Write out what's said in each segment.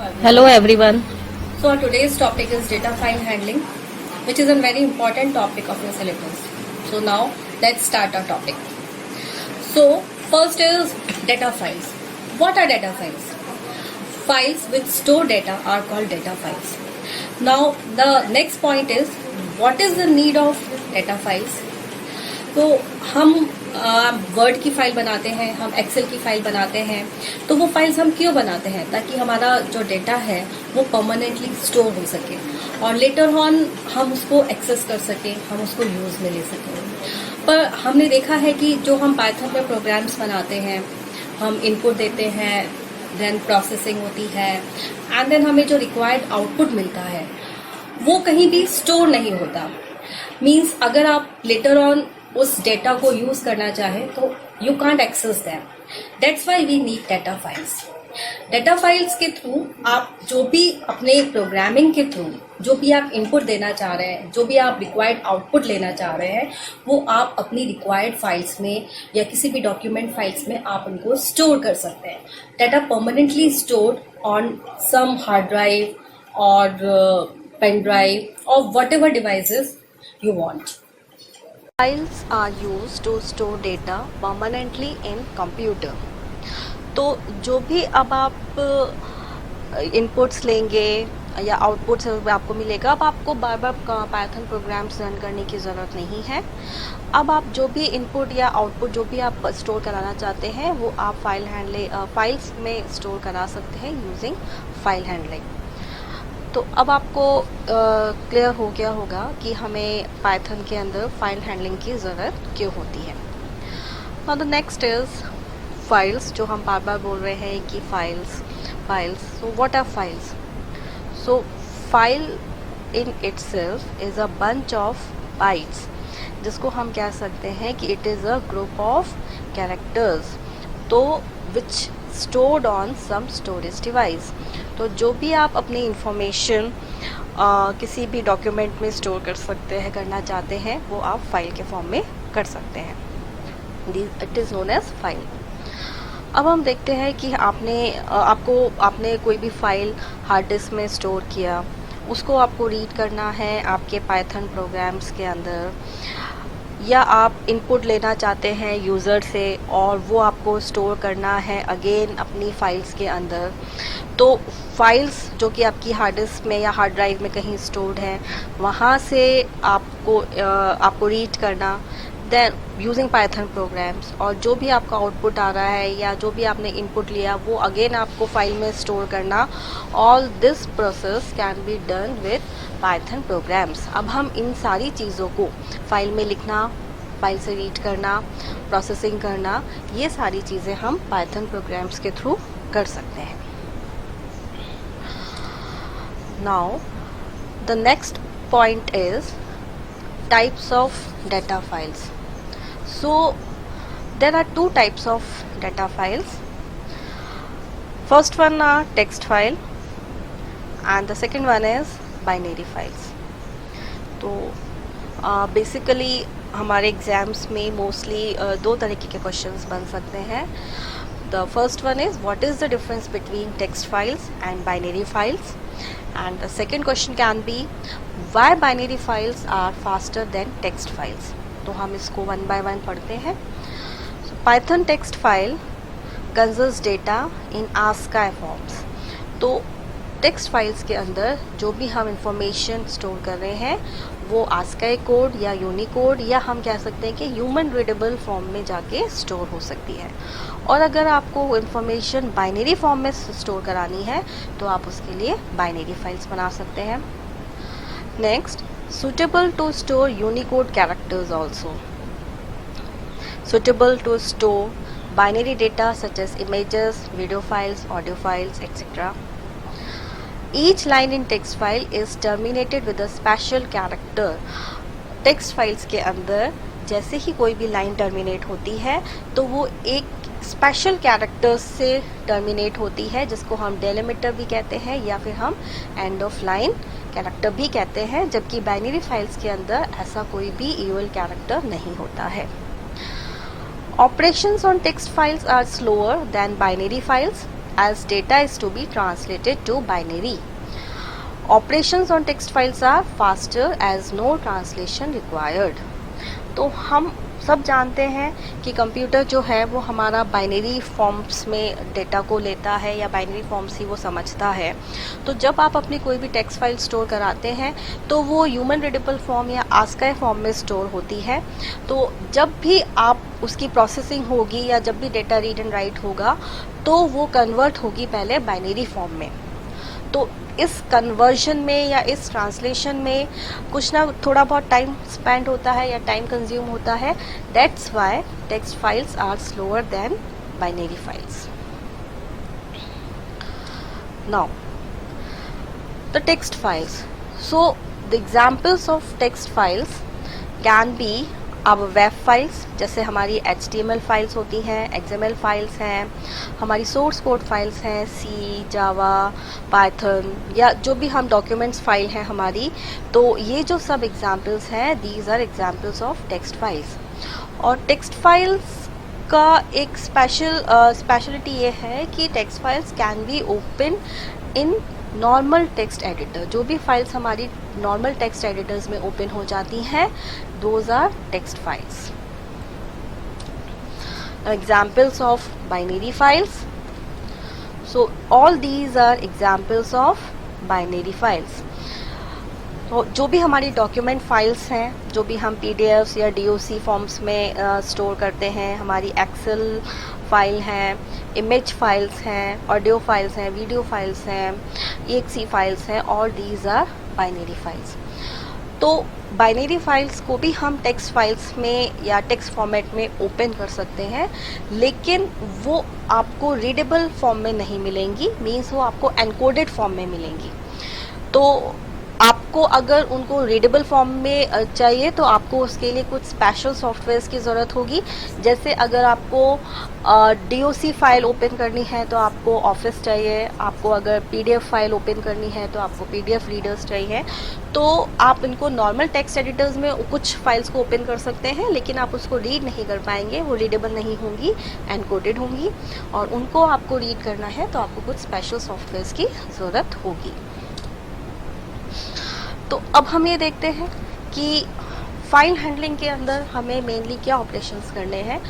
Hello everyone. So our today's topic is data file handling, which is a very important topic of your syllabus. So now let's start our topic. So first is data files. What are data files? Files which store data are called data files. Now the next point is, what is the need of data files? तो हम word की file बनाते हैं, हम Excel की file बनाते हैं, तो वो फाइल्स हम क्यों बनाते हैं? ताकि हमारा जो डेटा है वो परमानेंटली स्टोर हो सके और लेटर ऑन हम उसको एक्सेस कर सकें, हम उसको यूज में ले सकें। पर हमने देखा है कि जो हम पाइथन में प्रोग्राम्स बनाते हैं, हम इनपुट देते हैं, देन प्रोसेसिंग होती है एंड देन हमें जो रिक्वायर्ड आउटपुट मिलता है वो कहीं भी स्टोर नहीं होता। मीन्स अगर आप लेटर ऑन उस डेटा को यूज करना चाहे तो you can't access that. That's why we need data files. Data files के थ्रू आप जो भी अपने प्रोग्रामिंग के थ्रू जो भी आप इनपुट देना चाह रहे हैं, जो भी आप रिक्वायर्ड आउटपुट लेना चाह रहे हैं, वो आप अपनी रिक्वायर्ड फाइल्स में या किसी भी डॉक्यूमेंट फाइल्स में आप उनको स्टोर कर सकते हैं। Data permanently stored on some hard drive और पेन ड्राइव और whatever devices you want. Files are used to store data permanently in computer. तो जो भी अब आप इनपुट्स लेंगे या आउटपुट्स आपको मिलेगा, अब आपको बार बार पाइथन प्रोग्राम्स रन करने की ज़रूरत नहीं है। अब आप जो भी इनपुट या आउटपुट जो भी आप स्टोर कराना चाहते हैं वो आप फाइल्स में स्टोर करा सकते हैं यूजिंग फाइल हैंडलिंग। तो अब आपको क्लियर हो गया होगा कि हमें पाइथन के अंदर फाइल हैंडलिंग की ज़रूरत क्यों होती है। Now the next is files, जो हम बार बार बोल रहे हैं कि files. So what are files? So file in itself is a bunch of bytes, जिसको हम कह सकते हैं कि it is a group of characters तो which stored on some storage device। तो जो भी आप अपनी इंफॉर्मेशन किसी भी डॉक्यूमेंट में स्टोर करना चाहते हैं वो आप फाइल के फॉर्म में कर सकते हैं। It is known as file. अब हम देखते हैं कि आपने कोई भी फाइल हार्ड डिस्क में स्टोर किया, उसको आपको रीड करना है आपके पाइथन प्रोग्राम्स के अंदर, या आप इनपुट लेना चाहते हैं यूज़र से और वो आपको स्टोर करना है अगेन अपनी फाइल्स के अंदर। तो फाइल्स जो कि आपकी हार्ड डिस्क में या हार्ड ड्राइव में कहीं स्टोर्ड है, वहाँ से आपको रीड करना, देन यूजिंग पाइथन प्रोग्राम्स, और जो भी आपका आउटपुट आ रहा है या जो भी आपने इनपुट लिया वो अगेन आपको फाइल में स्टोर करना। All this process can be done with Python programs. अब हम इन सारी चीज़ों को फाइल में लिखना, फाइल से रीड करना, प्रोसेसिंग करना, ये सारी चीज़ें हम पाइथन प्रोग्राम्स के थ्रू कर सकते हैं। Now the next point is types of data files. So there are two types of data files. First one are text file and the second one is binary files. तो basically हमारे exams में mostly दो तरीके के questions बन सकते हैं। The first one is what is the difference between text files and binary files, and the second question can be why binary files are faster than text files. तो हम इसको वन बाय वन पढ़ते हैं। So Python text file converts data in ASCII forms. तो text files के अंदर जो भी हम इंफॉर्मेशन स्टोर कर रहे हैं वो ASCII कोड या यूनिकोड या हम कह सकते हैं कि ह्यूमन रीडेबल फॉर्म में जाके स्टोर हो सकती है। और अगर आपको इंफॉर्मेशन बाइनरी फॉर्म में स्टोर करानी है तो आप उसके लिए बाइनरी फाइल्स बना सकते हैं। Next, suitable to store Unicode characters also. Suitable to store binary data such as images, video files, audio files, etc. Each line in text file is terminated with a special character. Text files के अंदर जैसे ही कोई भी line terminate होती है तो वो एक स्पेशल कैरेक्टर्स से टर्मिनेट होती है, जिसको हम डेलिमिटर भी कहते हैं या फिर हम एंड ऑफ लाइन कैरेक्टर भी कहते हैं, जबकि बाइनरी फाइल्स के अंदर ऐसा कोई भी यूएल कैरेक्टर नहीं होता है। Operations on text files are slower than binary files as data is to be translated to binary. Operations on text files are faster as no translation required. तो हम सब जानते हैं कि कंप्यूटर जो है वो हमारा बाइनरी फॉर्म्स में डेटा को लेता है या बाइनरी फॉर्म्स ही वो समझता है. तो जब आप अपनी कोई भी टेक्स्ट फाइल स्टोर कराते हैं तो वो ह्यूमन रीडेबल फॉर्म या आस्काई फॉर्म में स्टोर होती है. तो जब भी आप उसकी प्रोसेसिंग होगी या जब भी डेटा रीड एंड राइट होगा तो वो कन्वर्ट होगी पहले बाइनरी फॉर्म में. तो इस कन्वर्जन में या इस ट्रांसलेशन में कुछ ना थोड़ा बहुत टाइम स्पेंड होता है या टाइम कंज्यूम होता है. That's why text files are slower than binary files. Now the text files. So the examples of text files can be अब वेब फाइल्स, जैसे हमारी HTML फाइल्स होती हैं, XML फाइल्स हैं, हमारी सोर्स कोड फाइल्स हैं, C, जावा, Python या जो भी हम डॉक्यूमेंट्स फाइल हैं हमारी. तो ये जो सब एग्जांपल्स हैं, these are examples of text files. और टेक्स्ट फाइल्स का एक स्पेशलिटी ये है कि text files can be open in normal text editor. जो भी फाइल्स हमारी नॉर्मल टेक्स्ट एडिटर्स में ओपन हो जाती हैं, those are text files. Examples of binary files. So all these are examples of binary files. तो जो भी हमारी डॉक्यूमेंट फाइल्स हैं, जो भी हम PDFs या DOC फॉर्म्स में स्टोर करते हैं, हमारी एक्सेल फाइल हैं, इमेज फाइल्स हैं, ऑडियो फाइल्स हैं, वीडियो फाइल्स हैं, EXE फाइल्स हैं, और दीज आर बाइनरी फाइल्स. तो बाइनरी फाइल्स को भी हम टेक्स्ट फाइल्स में या टेक्स्ट फॉर्मेट में ओपन कर सकते हैं, लेकिन वो आपको रीडेबल फॉर्म में नहीं मिलेंगी. मीन्स वो आपको एनकोडेड फॉर्म में मिलेंगी. तो आपको अगर उनको रीडेबल फॉर्म में चाहिए तो आपको उसके लिए कुछ स्पेशल सॉफ्टवेयर्स की ज़रूरत होगी. जैसे अगर आपको DOC फाइल ओपन करनी है तो आपको ऑफिस चाहिए. आपको अगर PDF फाइल ओपन करनी है तो आपको PDF रीडर्स चाहिए. तो आप इनको नॉर्मल टेक्स्ट एडिटर्स में कुछ फाइल्स को ओपन कर सकते हैं, लेकिन आप उसको रीड नहीं कर पाएंगे. वो रीडेबल नहीं होंगी, एनकोडेड होंगी, और उनको आपको रीड करना है तो आपको कुछ स्पेशल सॉफ्टवेयर्स की ज़रूरत होगी. तो अब हम ये देखते हैं कि फाइल हैंडलिंग के अंदर हमें मेनली क्या ऑपरेशंस करने हैं.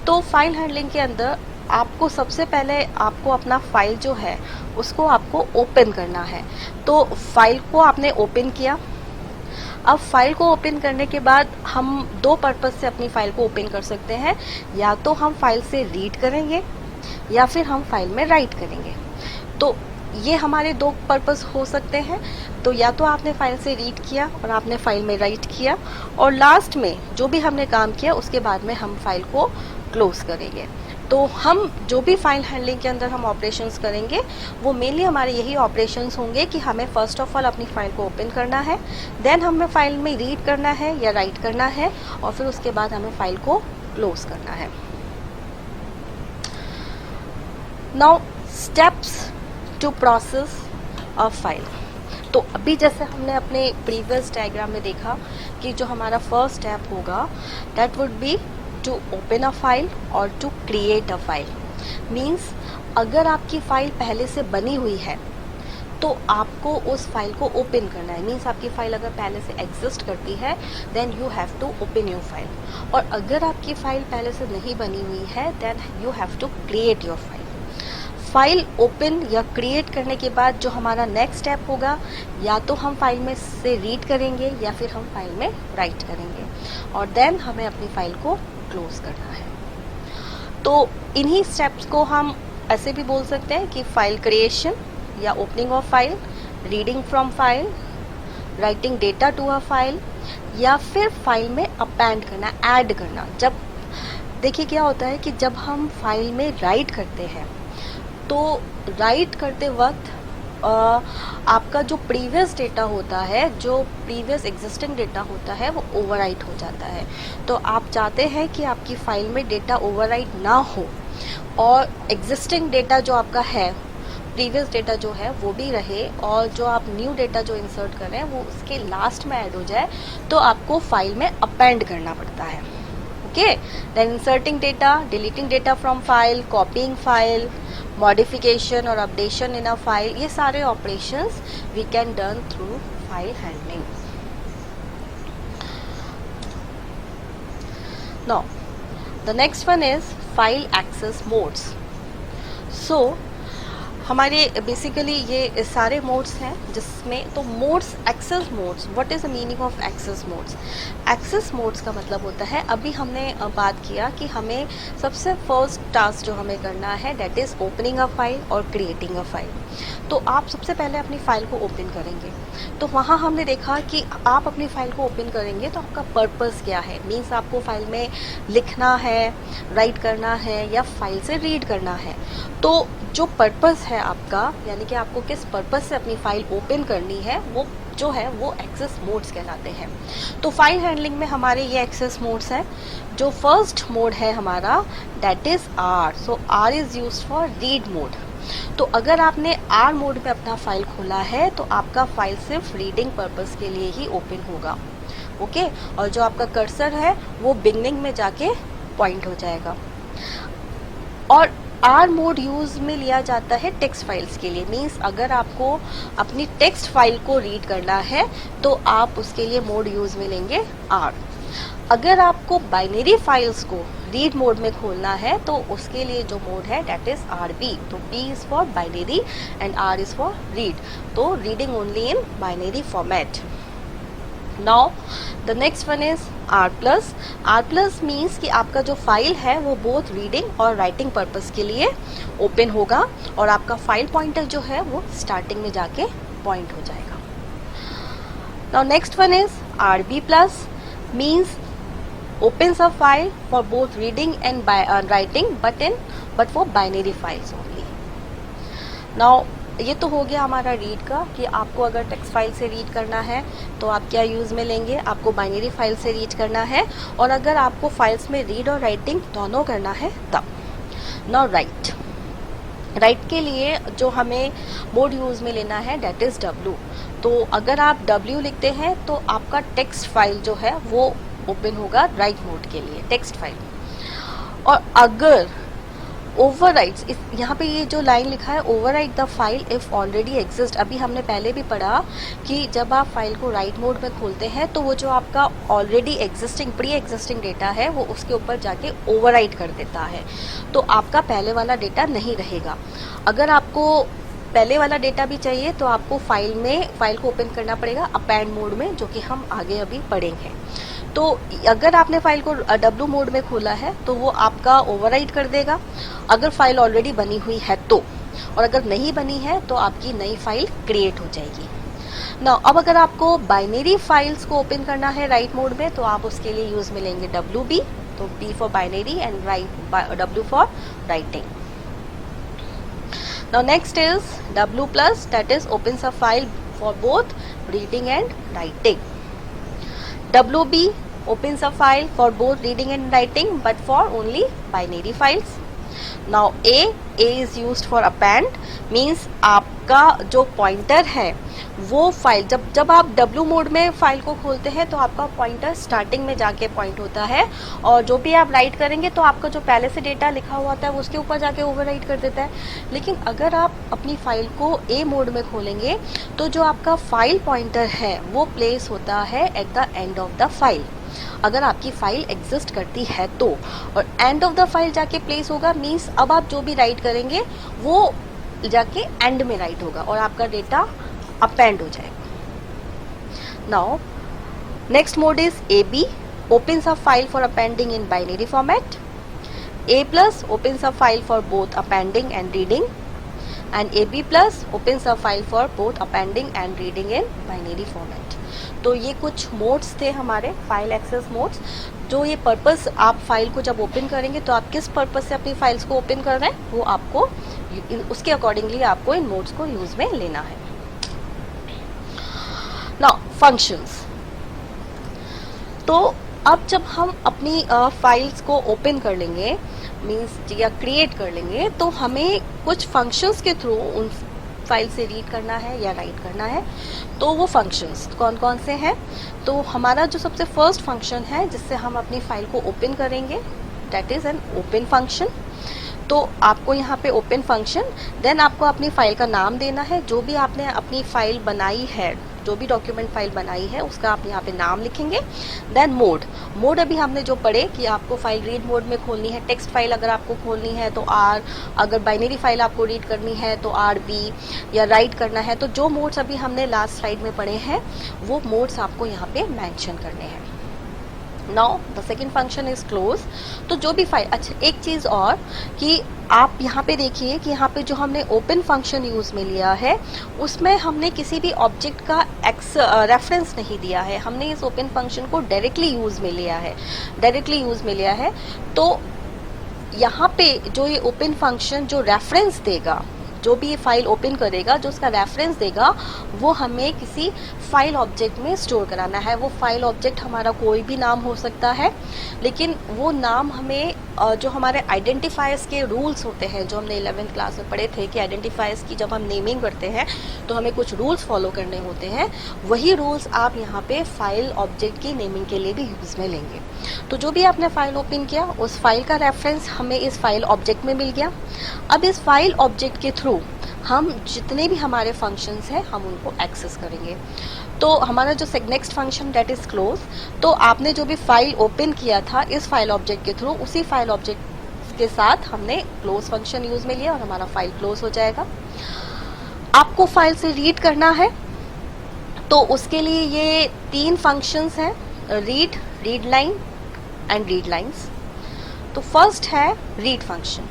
तो फाइल हैंडलिंग के अंदर आपको सबसे पहले आपको अपना फाइल जो है उसको आपको ओपन करना है. तो फाइल को आपने ओपन किया. अब फाइल को ओपन करने के बाद हम दो पर्पस से अपनी फाइल को ओपन कर सकते हैं. या तो हम फाइल से रीड करेंगे या फिर हम फाइल में राइट करेंगे. तो ये हमारे दो पर्पस हो सकते हैं. तो या तो आपने फाइल से रीड किया और आपने फाइल में राइट किया, और लास्ट में जो भी हमने काम किया उसके बाद में हम फाइल को क्लोज करेंगे. तो हम जो भी फाइल हैंडलिंग के अंदर हम ऑपरेशंस करेंगे वो मेनली हमारे यही ऑपरेशंस होंगे कि हमें फर्स्ट ऑफ ऑल अपनी फाइल को ओपन करना है, देन हमें फाइल में रीड करना है या राइट करना है, और फिर उसके बाद हमें फाइल को क्लोज करना है. Now steps to process a file. तो अभी जैसे हमने अपने प्रीवियस डायग्राम में देखा कि जो हमारा फर्स्ट स्टेप होगा that would be to open a file और to create a file. Means अगर आपकी फाइल पहले से बनी हुई है तो आपको उस फाइल को ओपन करना है. मीन्स आपकी फाइल अगर पहले से एग्जिस्ट करती है then you have to open your file, और अगर आपकी फाइल पहले से नहीं बनी हुई है then you have to create your file. File open या क्रिएट करने के बाद जो हमारा नेक्स्ट स्टेप होगा, या तो हम फाइल में से रीड करेंगे या फिर हम फाइल में राइट करेंगे, और देन हमें अपनी फाइल को क्लोज करना है. तो इन्हीं स्टेप्स को हम ऐसे भी बोल सकते हैं कि फाइल क्रिएशन या opening of file, reading from file, writing data to a file, या फिर फाइल में अपेंड करना, ऐड करना. जब देखिए क्या होता है कि जब हम फाइल में राइट करते हैं तो राइट करते वक्त आपका जो प्रीवियस डेटा होता है, जो प्रीवियस एग्जिस्टिंग डेटा होता है, वो ओवरराइट हो जाता है. तो आप चाहते हैं कि आपकी फाइल में डेटा ओवरराइट ना हो और एग्जिस्टिंग डेटा जो आपका है, प्रीवियस डेटा जो है वो भी रहे, और जो आप न्यू डेटा जो इंसर्ट कर रहे हैं वो उसके लास्ट में ऐड हो जाए. तो आपको फाइल में अपेंड करना पड़ता है. Okay, then inserting data, deleting data from file, copying file, modification or updation in a file, ये सारे operations we can done through file handling. Now the next one is file access modes. So हमारे basically ये सारे modes हैं जिसमें, तो modes, access modes, what is the meaning of access modes? Access modes का मतलब होता है, अभी हमने बात किया कि हमें सबसे फर्स्ट टास्क जो हमें करना है that is opening a file और क्रिएटिंग अ फाइल. तो आप सबसे पहले अपनी फ़ाइल को ओपन करेंगे. तो वहाँ हमने देखा कि आप अपनी फ़ाइल को ओपन करेंगे तो आपका पर्पस क्या है, मीन्स आपको फ़ाइल में लिखना है, राइट करना है या फाइल से रीड करना है. तो जो पर्पस है आपका, यानी कि आपको किस पर्पस से अपनी फाइल ओपन करनी है, वो जो है वो एक्सेस मोड्स कहलाते हैं. तो फाइल हैंडलिंग में हमारे ये एक्सेस मोड्स हैं. जो फर्स्ट मोड है हमारा that is R. So R is used for read mode. तो अगर आपने आर मोड में अपना फाइल खोला है तो आपका फाइल सिर्फ रीडिंग पर्पस के लिए ही ओपन होगा. ओके, और जो आपका कर्सर है वो बिगनिंग में जाके पॉइंट हो जाएगा. और आर मोड यूज में लिया जाता है टेक्स्ट फाइल्स के लिए. मीन्स अगर आपको अपनी टेक्स्ट फाइल को रीड करना है तो आप उसके लिए मोड यूज में लेंगे आर. अगर आपको बाइनरी फाइल्स को रीड मोड में खोलना है तो उसके लिए जो मोड है दैट इज आर बी. तो B is for binary and R is for read. तो reading only in binary format. Now the next one is R plus. R plus means कि आपका जो फाइल है वो बोथ रीडिंग और writing purpose के लिए ओपन होगा और आपका फाइल पॉइंटर जो है वो स्टार्टिंग में जाके पॉइंट हो जाएगा. Now next one is RB plus means opens a file for both reading and writing but for binary files only. Now ये तो हो गया हमारा रीड का कि आपको अगर टेक्स्ट फाइल से रीड करना है तो आप क्या यूज़ में लेंगे, आपको बाइनरी फाइल से रीड करना है. और अगर आपको फाइल्स में रीड और राइटिंग दोनों करना है तब. नाउ राइट के लिए जो हमें मोड यूज़ में लेना है दैट इज़ डब्ल्यू. तो अगर आप डब्ल्यू लिखते हैं तो आपका टेक्स्ट फाइल जो है वो ओपन होगा राइट मोड के लिए, टेक्स्ट फाइल. और अगर ओवरराइट्स, यहाँ पे ये जो लाइन लिखा है overwrite the file if already exist, अभी हमने पहले भी पढ़ा कि जब आप फाइल को राइट मोड में खोलते हैं तो वो जो आपका already existing pre existing data है वो उसके ऊपर जाके ओवरराइट कर देता है. तो आपका पहले वाला डेटा नहीं रहेगा. अगर आपको पहले वाला डेटा भी चाहिए तो आपको फाइल को ओपन करना पड़ेगा अपेंड मोड में, जो कि हम आगे अभी पढ़ेंगे. तो अगर आपने फाइल को डब्ल्यू मोड में खोला है तो वो आपका ओवरराइट कर देगा अगर फाइल ऑलरेडी बनी हुई है तो, और अगर नहीं बनी है तो आपकी नई फाइल क्रिएट हो जाएगी. नाउ अब अगर आपको बाइनरी फाइल्स को ओपन करना है राइट मोड में तो आप उसके लिए यूज में लेंगे डब्ल्यू बी. तो B for binary and W for writing. Now next is W plus, that is opens a file for both reading and writing. WB opens a file for both reading and writing but for only binary files. Now A is used for append, means आपका जो pointer है वो file जब आप W mode में file को खोलते हैं तो आपका पॉइंटर स्टार्टिंग में जाके पॉइंट होता है और जो भी आप राइट करेंगे तो आपका जो पहले से डेटा लिखा हुआ था वो उसके ऊपर जाके ओवरराइट कर देता है. लेकिन अगर आप अपनी फाइल को A मोड में खोलेंगे तो जो आपका फाइल पॉइंटर है वो प्लेस होता है at the end of the file. अगर आपकी फाइल एग्जिस्ट करती है तो, और एंड ऑफ द फाइल जाके प्लेस होगा मीन्स अब आप जो भी राइट करेंगे वो जाके एंड में राइट होगा और आपका डेटा अपेंड हो जाएगा. Now next mode is AB, opens a file for appending in binary format. A plus opens a file for both appending and reading, and AB plus opens a file for both appending and reading in binary format. तो ये कुछ modes थे हमारे file access modes. जो ये purpose, आप file को जब ओपन करेंगे तो आप किस पर्पस से अपनी फाइल्स को ओपन कर रहे हैं वो आपको उसके अकॉर्डिंगली आपको इन मोड्स को यूज में लेना है. Now functions. तो अब जब हम अपनी फाइल्स को ओपन कर लेंगे मीन्स या क्रिएट कर लेंगे तो हमें कुछ फंक्शंस के थ्रू फाइल से रीड करना है या राइट करना है। तो वो फंक्शंस कौन कौन से हैं, तो हमारा जो सबसे फर्स्ट फंक्शन है जिससे हम अपनी फाइल को ओपन करेंगे, that is an open function. तो आपको यहाँ पे ओपन फंक्शन, देन आपको अपनी फाइल का नाम देना है। जो भी आपने अपनी फाइल बनाई है, जो भी डॉक्यूमेंट फाइल बनाई है उसका आप यहाँ पे नाम लिखेंगे। देन मोड अभी हमने जो पढ़े कि आपको फाइल रीड मोड में खोलनी है। टेक्स्ट फाइल अगर आपको खोलनी है तो R, अगर बाइनरी फाइल आपको रीड करनी है तो RB, या राइट करना है तो जो मोड्स अभी हमने लास्ट स्लाइड में पढ़े हैं वो मोड्स आपको यहाँ पे मेंशन करने हैं। Now the second function is close. तो जो भी फाइल, अच्छा एक चीज़ और कि आप यहाँ पे देखिए कि यहाँ पे जो हमने ओपन फंक्शन यूज़ में लिया है उसमें हमने किसी भी ऑब्जेक्ट का रेफरेंस नहीं दिया है। हमने इस ओपन फंक्शन को डायरेक्टली यूज़ में लिया है। तो यहाँ पे जो ये ओपन फंक्शन जो रेफरेंस देगा, जो भी ये फाइल ओपन करेगा, जो उसका रेफरेंस देगा, वो हमें किसी फाइल ऑब्जेक्ट में स्टोर कराना है। वो फाइल ऑब्जेक्ट हमारा कोई भी नाम हो सकता है, लेकिन वो नाम हमें जो हमारे आइडेंटिफायर्स के रूल्स होते हैं, जो हमने 11th क्लास में पढ़े थे कि आइडेंटिफायर्स की जब हम नेमिंग करते हैं तो हमें कुछ रूल्स फॉलो करने होते हैं, वही रूल्स आप यहाँ पे फाइल ऑब्जेक्ट की नेमिंग के लिए भी यूज़ में लेंगे। तो जो भी आपने फाइल ओपन किया उस फाइल का रेफरेंस हमें इस फाइल ऑब्जेक्ट में मिल गया। अब इस फाइल ऑब्जेक्ट के थ्रू हम जितने भी हमारे फंक्शंस हैं हम उनको एक्सेस करेंगे। तो हमारा जो next function that is close, तो आपने जो भी फाइल ओपन किया था इस फाइल ऑब्जेक्ट के थ्रू, उसी फाइल ऑब्जेक्ट के साथ हमने क्लोज फंक्शन यूज़ में लिया और हमारा फाइल क्लोज हो जाएगा। आपको फाइल से रीड करना है तो उसके लिए ये 3 फंक्शंस हैं, read line and read lines. तो फर्स्ट है रीड फंक्शन।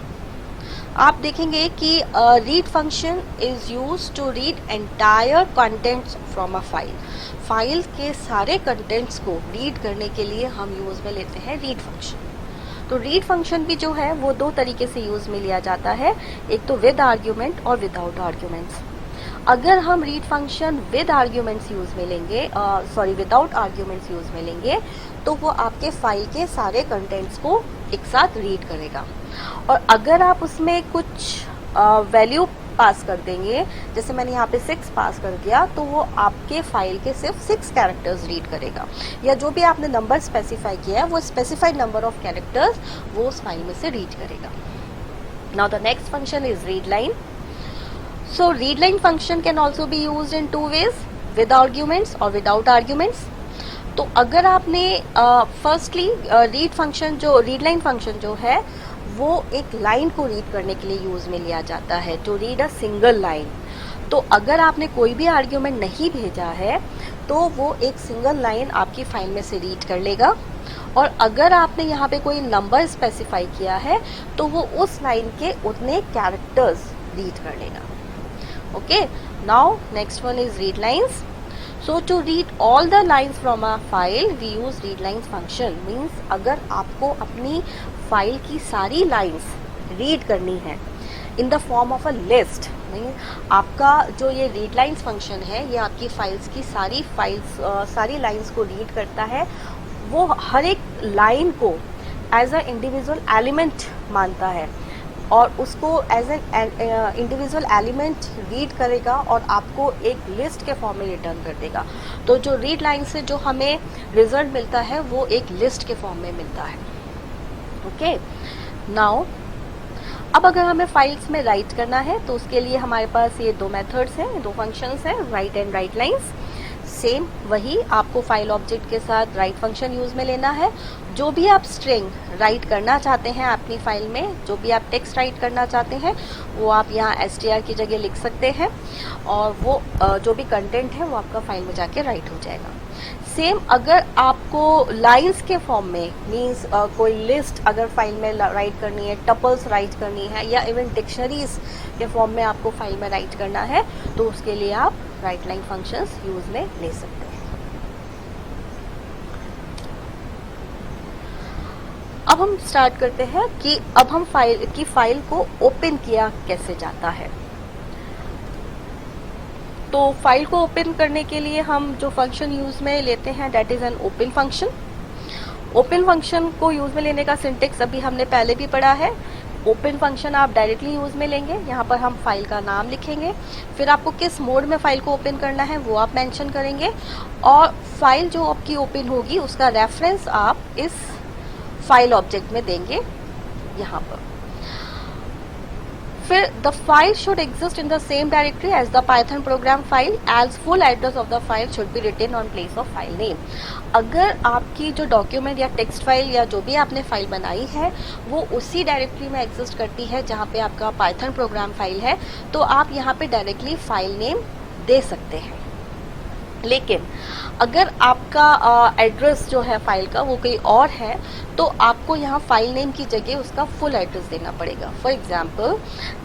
आप देखेंगे कि read function is use to read entire contents from a file के सारे कंटेंट्स को रीड करने के लिए हम यूज में लेते हैं रीड फंक्शन। तो रीड फंक्शन भी जो है वो 2 तरीके से यूज में लिया जाता है, एक तो विद आर्ग्यूमेंट और विदाउट आर्ग्यूमेंट्स। अगर हम read function with arguments use में लेंगे, विदाउट आर्ग्यूमेंट्स यूज में लेंगे, तो वो आपके फाइल के सारे कंटेंट्स को एक साथ रीड करेगा। और अगर आप उसमें कुछ वैल्यू पास कर देंगे, जैसे मैंने यहाँ पे 6 पास कर दिया, तो वो आपके फाइल के सिर्फ 6 कैरेक्टर्स रीड करेगा, या जो भी आपने नंबर स्पेसिफाई किया है वो स्पेसिफाइड नंबर ऑफ कैरेक्टर्स वो उस फाइल में से रीड करेगा। Now the next function is read line. So read line function can also be used in 2 ways, with arguments or without arguments. तो अगर आपने फर्स्टली रीड लाइन फंक्शन जो है वो एक लाइन को रीड करने के लिए यूज में लिया जाता है, to read a single line. तो अगर आपने कोई भी आर्ग्यूमेंट नहीं भेजा है तो वो एक सिंगल लाइन आपकी फाइल में से रीड कर लेगा, और अगर आपने यहाँ पे कोई नंबर स्पेसिफाई किया है तो वो उस लाइन के उतने कैरेक्टर्स रीड कर लेगा। Okay, now next one is read lines. So to read all the lines from a file we use read lines function. Means अगर आपको अपनी फाइल की सारी लाइंस रीड करनी है in the form of a list, आपका जो ये read lines फंक्शन है ये आपकी फाइल्स की सारी लाइंस को रीड करता है। वो हर एक लाइन को एज अ इंडिविजुअल एलिमेंट मानता है और उसको as an individual element read करेगा और आपको एक लिस्ट के फॉर्म में रिटर्न कर देगा। तो जो रीड लाइन से जो हमें रिजल्ट मिलता है वो एक लिस्ट के फॉर्म में मिलता है। ओके, नाउ अब अगर हमें फाइल्स में राइट करना है तो उसके लिए हमारे पास ये 2 मेथड्स हैं, 2 फंक्शंस हैं, right and right lines. Same वही आपको फाइल ऑब्जेक्ट के साथ राइट फंक्शन यूज में लेना है। जो भी आप स्ट्रिंग राइट करना चाहते हैं अपनी फाइल में, जो भी आप टेक्स्ट राइट करना चाहते हैं वो आप यहाँ str की जगह लिख सकते हैं और वो जो भी कंटेंट है वो आपका फाइल में जाके राइट हो जाएगा। सेम अगर आपको लाइंस के फॉर्म में मीन्स कोई लिस्ट अगर फाइल में राइट करनी है, टपल्स राइट करनी है, या इवन डिक्शनरीज के फॉर्म में आपको फाइल में राइट करना है तो उसके लिए आप राइट लाइन फंक्शंस यूज में ले सकते हैं। अब हम स्टार्ट करते हैं कि अब हम फाइल को ओपन किया कैसे जाता है। तो फाइल को ओपन करने के लिए हम जो फंक्शन यूज में लेते हैं that is an open function. Open function को यूज में लेने का सिंटेक्स अभी हमने पहले भी पढ़ा है। ओपन फंक्शन आप डायरेक्टली यूज में लेंगे, यहाँ पर हम फाइल का नाम लिखेंगे, फिर आपको किस मोड में फाइल को ओपन करना है वो आप मेंशन करेंगे, और फाइल जो आपकी ओपन होगी उसका रेफरेंस आप इस फाइल ऑब्जेक्ट में देंगे यहाँ पर। फिर the file should exist in the same directory as the Python program file as full address of the file should be written on place of file name. अगर आपकी जो डॉक्यूमेंट या टेक्स्ट फाइल या जो भी आपने फाइल बनाई है वो उसी डायरेक्टरी में एग्जिस्ट करती है जहाँ पे आपका पाइथन प्रोग्राम फाइल है, तो आप यहाँ पे डायरेक्टली फाइल नेम दे सकते हैं। लेकिन अगर आपका एड्रेस जो है फाइल का वो कोई और है तो आपको यहाँ फाइल नेम की जगह उसका फुल एड्रेस देना पड़ेगा। फॉर एग्जांपल,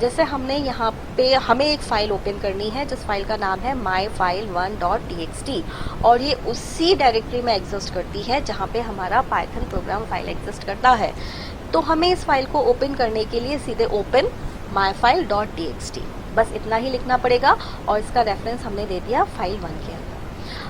जैसे हमने यहाँ पे हमें एक फाइल ओपन करनी है जिस फाइल का नाम है myfile1.txt और ये उसी डायरेक्टरी में एग्जिस्ट करती है जहाँ पे हमारा पाइथन प्रोग्राम फाइल एग्जिस्ट करता है। तो हमें इस फाइल को ओपन करने के लिए सीधे ओपन myfile.txt बस इतना ही लिखना पड़ेगा और इसका रेफरेंस हमने दे दिया फाइल 1 के अंदर।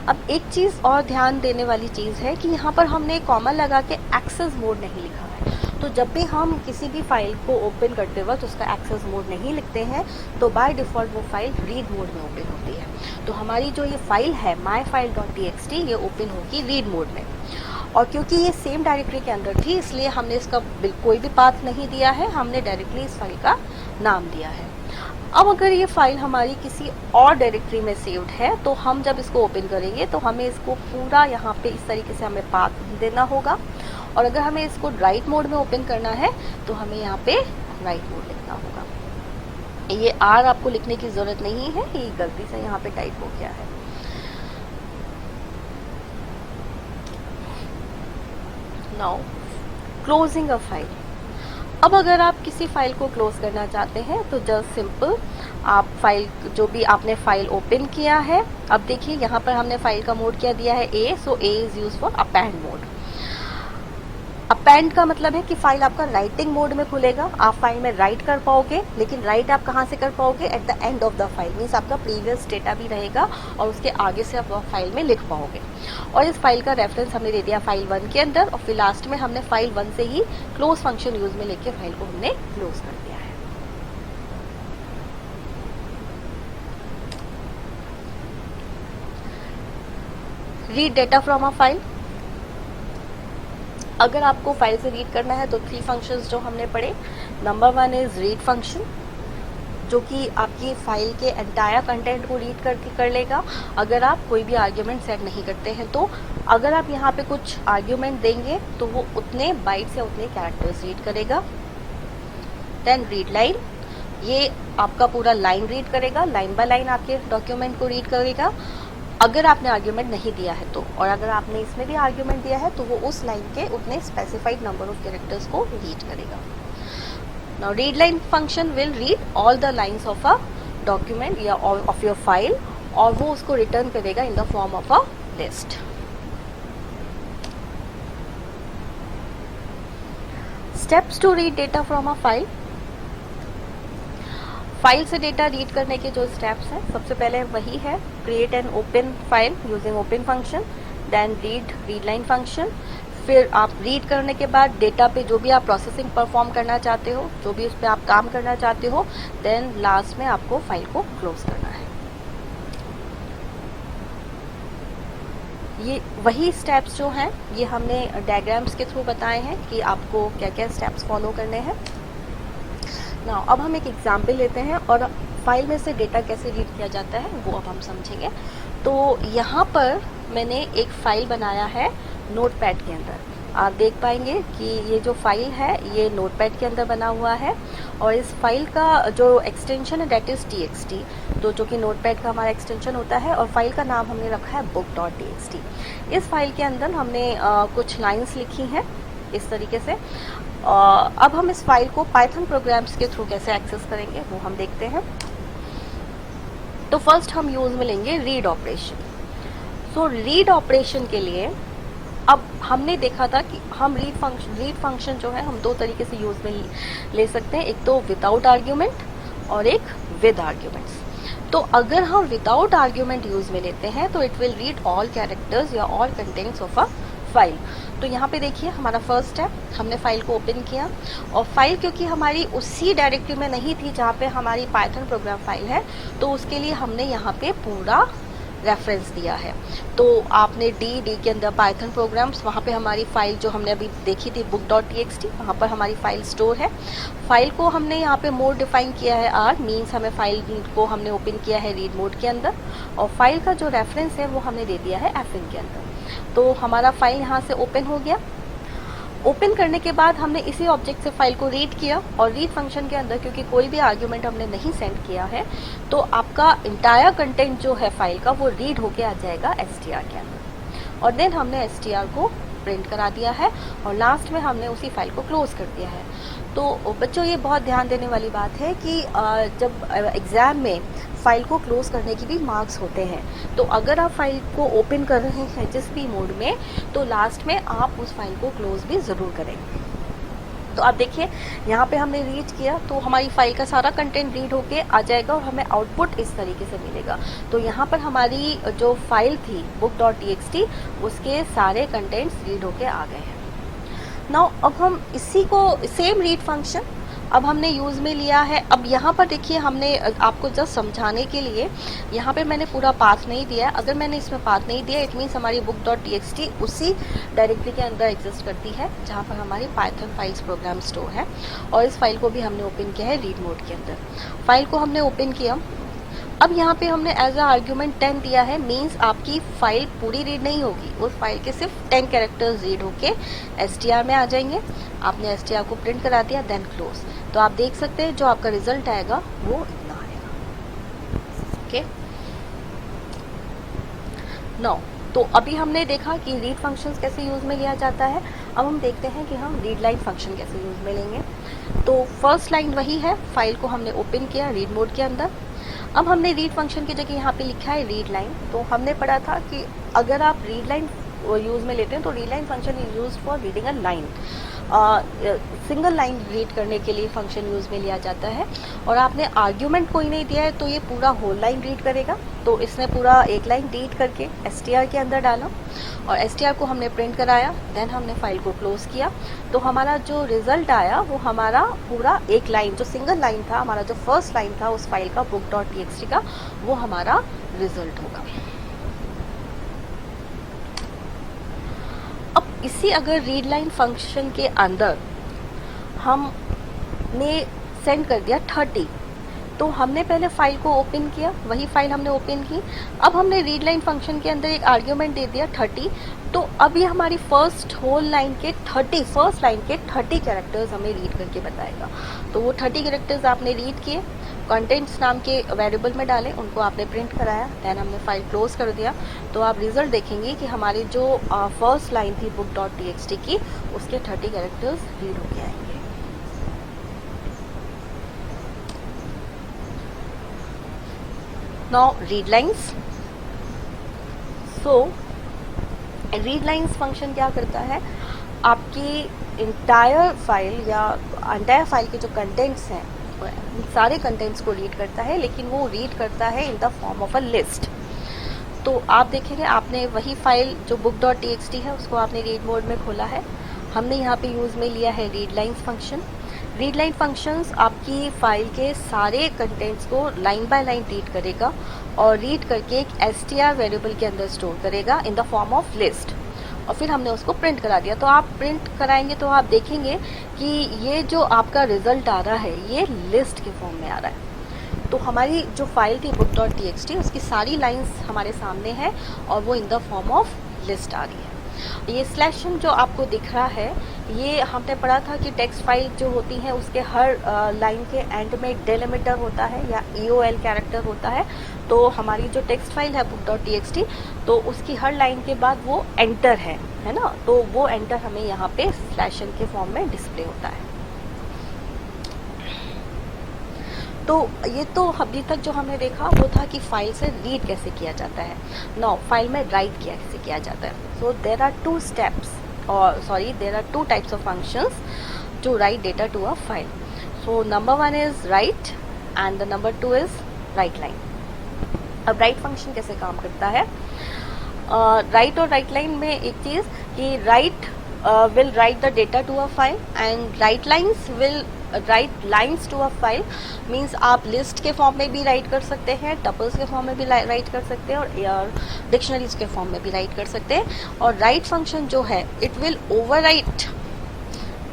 अब एक चीज़ और ध्यान देने वाली चीज़ है कि यहाँ पर हमने कॉमा लगा के एक्सेस मोड नहीं लिखा है। तो जब भी हम किसी भी फाइल को ओपन करते वक्त उसका एक्सेस मोड नहीं लिखते हैं तो बाय डिफ़ॉल्ट वो फाइल रीड मोड में ओपन होती है। तो हमारी जो ये फाइल है myfile.txt ये ओपन होगी रीड मोड में, और क्योंकि ये सेम डायरेक्टरी के अंदर थी इसलिए हमने इसका कोई भी पाथ नहीं दिया है, हमने डायरेक्टली इस फाइल का नाम दिया है। अब अगर ये फाइल हमारी किसी और डायरेक्टरी में सेव्ड है तो हम जब इसको ओपन करेंगे तो हमें इसको पूरा यहाँ पे इस तरीके से हमें पाथ देना होगा, और अगर हमें इसको राइट मोड में ओपन करना है तो हमें यहाँ पे राइट मोड लिखना होगा। ये आर आपको लिखने की जरूरत नहीं है, ये गलती से यहाँ पे टाइप हो गया है। Now closing a file. अब अगर आप किसी फाइल को क्लोज करना चाहते हैं तो जस्ट सिंपल आप फाइल जो भी आपने फाइल ओपन किया है, अब देखिए यहाँ पर हमने फाइल का मोड क्या दिया है A, so A is use for append mode. Append का मतलब है कि फाइल आपका राइटिंग मोड में खुलेगा, आप फाइल में राइट कर पाओगे, लेकिन राइट आप कहाँ से कर पाओगे? At the end of the file, means आपका प्रीवियस डेटा भी रहेगा और उसके आगे से आप फाइल में लिख पाओगे। और इस फाइल का रेफरेंस हमने दे दिया फाइल 1 के अंदर, और फिर लास्ट में हमने फाइल 1 से ही क्लोज फंक्शन यूज में लेके फाइल को हमने क्लोज कर दिया है। Read data from a file. अगर आपको फाइल से रीड करना है तो 3 फंक्शंस जो हमने पढ़े। नंबर 1 इज रीड फंक्शन, जो कि आपकी फाइल के एंटायर कंटेंट को रीड कर लेगा अगर आप कोई भी आर्ग्यूमेंट सेट नहीं करते हैं। तो अगर आप यहाँ पे कुछ आर्ग्यूमेंट देंगे तो वो उतने बाइट्स या उतने कैरेक्टर्स रीड करेगा। देन रीड लाइन, ये आपका पूरा लाइन रीड करेगा, लाइन बाय लाइन आपके डॉक्यूमेंट को रीड करेगा अगर आपने आर्ग्यूमेंट नहीं दिया है तो, और अगर आपने इसमें भी आर्ग्यूमेंट दिया है तो वो उस लाइन के उतने स्पेसिफाइड नंबर ऑफ कैरेक्टर्स को रीड करेगा। Now read line function will read all the lines of a document या ऑफ योर फाइल, और वो उसको रिटर्न करेगा in the form of a list. Steps to read data from a file. File से data read करने के जो steps हैं, सबसे पहले वही है create an open file using open function, then read line function. फिर आप रीड करने के बाद डेटा पे जो भी आप प्रोसेसिंग परफॉर्म करना चाहते हो, जो भी उस पर आप काम करना चाहते हो, देन लास्ट में आपको फाइल को क्लोज करना है। ये वही स्टेप्स जो हैं ये हमने डायग्राम्स के थ्रू बताए हैं कि आपको क्या क्या स्टेप्स फॉलो करने हैं। नाउ अब हम एक एग्जाम्पल लेते हैं और फाइल में से डेटा कैसे रीड किया जाता है वो अब हम समझेंगे। तो यहाँ पर मैंने एक फाइल बनाया है नोटपैड के अंदर। आप देख पाएंगे कि ये जो फाइल है ये नोटपैड के अंदर बना हुआ है, और इस फाइल का जो एक्सटेंशन है डेट इज़ txt, तो जो कि नोटपैड का हमारा एक्सटेंशन होता है, और फाइल का नाम हमने रखा है book.txt। इस फाइल के अंदर हमने कुछ लाइन्स लिखी हैं इस तरीके से। अब हम इस फाइल को पाइथन प्रोग्राम्स के थ्रू कैसे एक्सेस करेंगे वो हम देखते हैं। तो फर्स्ट हम यूज में लेंगे read operation. So read operation के लिए अब हमने देखा था कि हम रीड फंक्शन जो है हम 2 तरीके से यूज में ले सकते हैं, एक तो विदाउट आर्ग्यूमेंट और एक विद आर्ग्यूमेंट्स। तो अगर हम विदाउट आर्ग्यूमेंट यूज में लेते हैं तो it will read all characters या all contents of a file. तो यहाँ पे देखिए हमारा फर्स्ट स्टेप, हमने फाइल को ओपन किया और फाइल क्योंकि हमारी उसी डायरेक्टरी में नहीं थी जहाँ पे हमारी पाइथन प्रोग्राम फाइल है, तो उसके लिए हमने यहाँ पे पूरा रेफरेंस दिया है। तो आपने डी के अंदर पाइथन प्रोग्राम्स, वहाँ पे हमारी फाइल जो हमने अभी देखी थी book.txt, वहाँ पर हमारी फाइल स्टोर है। फाइल को हमने यहाँ पे मोड डिफाइन किया है आर, मीन्स हमें फाइल को हमने ओपन किया है रीड मोड के अंदर, और फाइल का जो रेफरेंस है वो हमने दे दिया है fn के अंदर। तो हमारा फाइल यहाँ से ओपन हो गया। ओपन करने के बाद हमने इसी ऑब्जेक्ट से फाइल को रीड किया, और रीड फंक्शन के अंदर क्योंकि कोई भी आर्ग्यूमेंट हमने नहीं सेंड किया है, तो आपका इंटायर कंटेंट जो है फाइल का वो रीड होके आ जाएगा str के अंदर, और देन हमने str को प्रिंट करा दिया है, और लास्ट में हमने उसी फाइल को क्लोज कर दिया है। तो बच्चों ये बहुत ध्यान देने वाली बात है कि जब एग्ज़ाम में फाइल को क्लोज करने की भी मार्क्स होते हैं, तो अगर आप फाइल को ओपन कर रहे हैं जिस भी मोड में, तो लास्ट में आप उस फाइल को क्लोज भी ज़रूर करेंगे। तो आप देखिए यहाँ पे हमने रीड किया तो हमारी फाइल का सारा कंटेंट रीड होके आ जाएगा और हमें आउटपुट इस तरीके से मिलेगा। तो यहाँ पर हमारी जो फाइल थी book.txt, उसके सारे कंटेंट्स रीड होके आ गए हैं। नाउ अब हम इसी को सेम रीड फंक्शन अब हमने यूज़ में लिया है। अब यहाँ पर देखिए हमने आपको जस्ट समझाने के लिए यहाँ पे मैंने पूरा पाथ नहीं दिया है। अगर मैंने इसमें पाथ नहीं दिया, इट मीन्स हमारी book.txt उसी डायरेक्टरी के अंदर एग्जिस्ट करती है जहाँ पर हमारी पाइथन फाइल्स प्रोग्राम स्टोर है, और इस फाइल को भी हमने ओपन किया है रीड मोड के अंदर। फाइल को हमने ओपन किया। अब यहाँ पे हमने एज अ आर्ग्यूमेंट 10 दिया है, मीन्स आपकी फाइल पूरी रीड नहीं होगी, उस फाइल के सिर्फ 10 कैरेक्टर्स रीड होके str में आ जाएंगे। आपने str को प्रिंट करा दिया, देन क्लोज। तो आप देख सकते हैं जो आपका रिजल्ट आएगा वो इतना आएगा। ओके, नो तो अभी हमने देखा कि रीड फंक्शंस कैसे यूज़ में लिया जाता है। अब हम देखते हैं कि हम रीड लाइन फंक्शन कैसे यूज़ में लेंगे। तो फर्स्ट लाइन वही है, फाइल को हमने ओपन किया रीड मोड के अंदर। अब हमने रीड फंक्शन की जगह यहाँ पे लिखा है रीड लाइन। तो हमने पढ़ा था कि अगर आप रीड लाइन यूज़ में लेते हैं तो read line function is use for reading a line, single line read करने के लिए फंक्शन यूज़ में लिया जाता है। और आपने आर्ग्यूमेंट कोई नहीं दिया है तो ये पूरा होल लाइन रीड करेगा। तो इसने पूरा एक लाइन रीड करके str के अंदर डाला, और str को हमने प्रिंट कराया, देन हमने फाइल को क्लोज किया। तो हमारा जो रिजल्ट आया वो हमारा पूरा एक लाइन, जो सिंगल लाइन था, हमारा जो फर्स्ट लाइन था उस फाइल का book.txt का, वो हमारा रिजल्ट होगा। अब इसी अगर रीड लाइन फंक्शन के अंदर हमने सेंड कर दिया 30, तो हमने पहले फाइल को ओपन किया, वही फाइल हमने ओपन की। अब हमने रीड लाइन फंक्शन के अंदर एक आर्ग्यूमेंट दे दिया 30, तो अब ये हमारी फर्स्ट लाइन के 30 कैरेक्टर्स हमें रीड करके बताएगा। तो वो 30 कैरेक्टर्स आपने रीड किए, कंटेंट्स नाम के वेरिएबल में डाले, उनको आपने प्रिंट कराया, देन हमने फाइल क्लोज कर दिया। तो आप रिजल्ट देखेंगे कि हमारी जो फर्स्ट लाइन थी book.txt की, उसके 30 कैरेक्टर्स रीड होके आएंगे। Now read lines. So read lines function क्या करता है, आपकी इंटायर फाइल के जो कंटेंट्स हैं सारे कंटेंट्स को रीड करता है, लेकिन वो रीड करता है इन the form of a list. तो आप देखेंगे आपने वही फाइल जो book.txt है उसको आपने रीड मोड में खोला है। हमने यहाँ पे यूज़ में लिया है read lines function. Read line functions आपकी फाइल के सारे कंटेंट्स को लाइन बाय लाइन रीड करेगा, और रीड करके एक str वेरिएबल के अंदर स्टोर करेगा in the form of list, और फिर हमने उसको प्रिंट करा दिया। तो आप प्रिंट कराएंगे तो आप देखेंगे कि ये जो आपका रिजल्ट आ रहा है ये लिस्ट के फॉर्म में आ रहा है। तो हमारी जो फाइल थी book.txt उसकी सारी लाइंस हमारे सामने है और वो in the form of list आ रही है। ये स्लैशन जो आपको दिख रहा है, ये हमने पढ़ा था कि टेक्स्ट फाइल जो होती है उसके हर लाइन के एंड में डेलिमिटर होता है या EOL कैरेक्टर होता है। तो हमारी जो टेक्स्ट फाइल है book.txt, तो उसकी हर लाइन के बाद वो एंटर है ना, तो वो एंटर हमें यहाँ पे स्लैशन के फॉर्म में डिस्प्ले होता है। तो ये तो अभी तक जो हमने देखा वो था कि फाइल से रीड कैसे किया जाता है। नाउ फाइल में राइट कैसे किया जाता है। So there are two types of functions to write data to a file. So number 1 is write and the number 2 is write line. अब राइट फंक्शन कैसे काम करता है, राइट और राइट लाइन में एक चीज़ कि write will write the data to a file and write lines to a file means आप लिस्ट के फॉर्म में भी राइट कर सकते हैं, टपल्स के फॉर्म में भी राइट कर सकते हैं और डिक्शनरीज के फॉर्म में भी राइट कर सकते हैं। और राइट फंक्शन जो है it will overwrite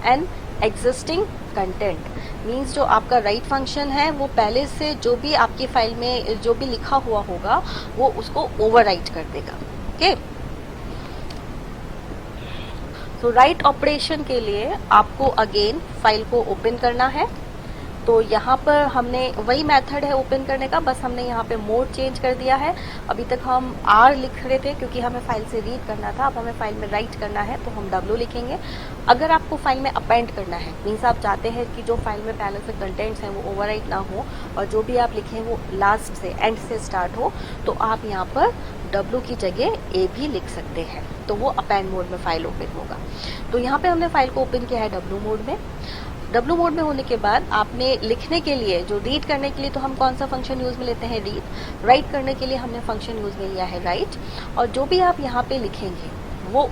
an existing content means जो आपका राइट फंक्शन है वो पहले से जो भी आपकी फाइल में जो भी लिखा हुआ होगा वो उसको ओवरराइट कर देगा। ओके, तो राइट ऑपरेशन के लिए आपको अगेन फाइल को ओपन करना है। तो यहाँ पर हमने वही मेथड है ओपन करने का, बस हमने यहाँ पे मोड चेंज कर दिया है। अभी तक हम R लिख रहे थे क्योंकि हमें फाइल से रीड करना था, अब हमें फाइल में राइट करना है तो हम W लिखेंगे। अगर आपको फाइल में अपेंड करना है मीन्स आप चाहते हैं कि जो फाइल में पहले से कंटेंट्स हैं वो ओवरराइट ना हो और जो भी आप लिखें वो लास्ट से एंड से स्टार्ट हो, तो आप यहाँ पर W की जगह A भी लिख सकते हैं, तो वो अपेंड मोड में फाइल ओपन होगा। तो यहाँ पे हमने फाइल को ओपन किया है W मोड में। W मोड में होने के बाद आपने लिखने के लिए जो रीड करने के लिए तो हम कौन सा फंक्शन यूज में लेते हैं, रीड। राइट करने के लिए हमने फंक्शन यूज में लिया है राइट। और जो भी आप यहाँ पे लिखेंगे वो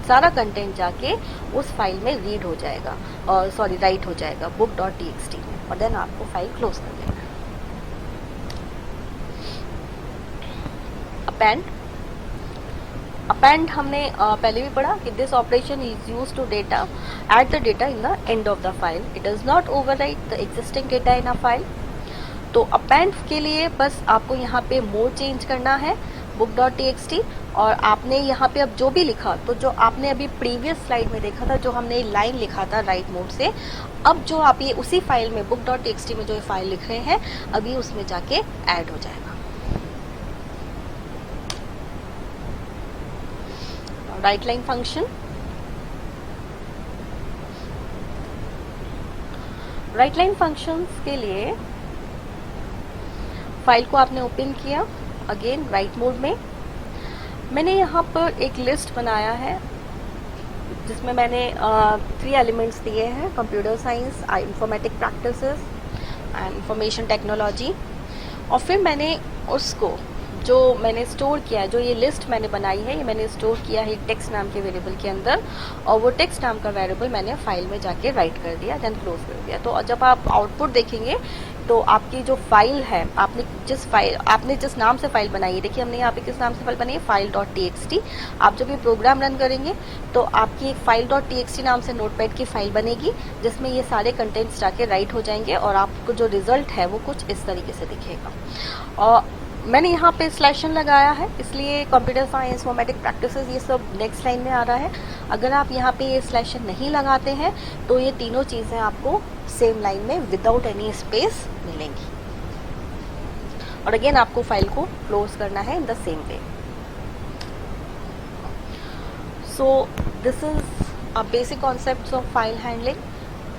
सारा कंटेंट जाके उस फाइल में रीड हो जाएगा और सॉरी राइट हो जाएगा book.txt में, और देन आपको फाइल क्लोज कर देना है। अपेंड हमने पहले भी पढ़ा कि this operation is use to data at the data in the end of the file, it does not overwrite the existing data in a file. तो अपेंड के लिए बस आपको यहाँ पे मोड चेंज करना है book.txt, और आपने यहाँ पे अब जो भी लिखा तो जो आपने अभी प्रीवियस स्लाइड में देखा था जो हमने लाइन लिखा था राइट मोड से, अब जो आप ये उसी फाइल में book.txt में जो ये फाइल लिख रहे हैं अभी उसमें जाके ऐड हो जाएगा। Right line function, right line functions के लिए फाइल को आपने ओपन किया अगेन राइट मोड में। मैंने यहाँ पर एक लिस्ट बनाया है जिसमें मैंने 3 एलिमेंट्स दिए हैं, computer science, informatic practices and information technology. और फिर मैंने उसको जो मैंने स्टोर किया है, जो ये लिस्ट मैंने बनाई है ये मैंने स्टोर किया है टेक्स्ट नाम के वेरिएबल के अंदर, और वो टेक्स्ट नाम का वेरिएबल मैंने फाइल में जाके राइट कर दिया, देन क्लोज कर दिया। तो जब आप आउटपुट देखेंगे तो आपकी जो फाइल है आपने जिस नाम से फाइल बनाई है, देखिए हमने यहाँ पे किस नाम से फाइल बनाई है, file.txt। आप जब ये प्रोग्राम रन करेंगे तो आपकी एक file.txt नाम से नोटपैड की फाइल बनेगी जिसमें ये सारे कंटेंट्स जाके राइट हो जाएंगे और आपको जो रिजल्ट है वो कुछ इस तरीके से दिखेगा। और मैंने यहाँ पे स्लैशन लगाया है इसलिए कंप्यूटर साइंस, इंफॉर्मेटिक प्रैक्टिसेस ये सब नेक्स्ट लाइन में आ रहा है। अगर आप यहाँ पे ये स्लैशन नहीं लगाते हैं तो ये तीनों चीज़ें आपको सेम लाइन में विदाउट एनी स्पेस मिलेंगी। और अगेन आपको फाइल को क्लोज करना है इन the same way. So this is a basic concepts of file handling.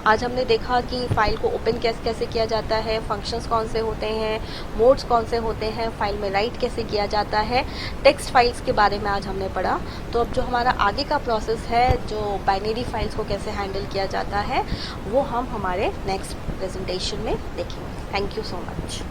आज हमने देखा कि फाइल को ओपन कैसे किया जाता है, फंक्शंस कौन से होते हैं, मोड्स कौन से होते हैं, फाइल में राइट कैसे किया जाता है, टेक्स्ट फाइल्स के बारे में आज हमने पढ़ा। तो अब जो हमारा आगे का प्रोसेस है, जो बाइनरी फाइल्स को कैसे हैंडल किया जाता है, वो हम हमारे नेक्स्ट प्रेजेंटेशन में देखेंगे। Thank you so much.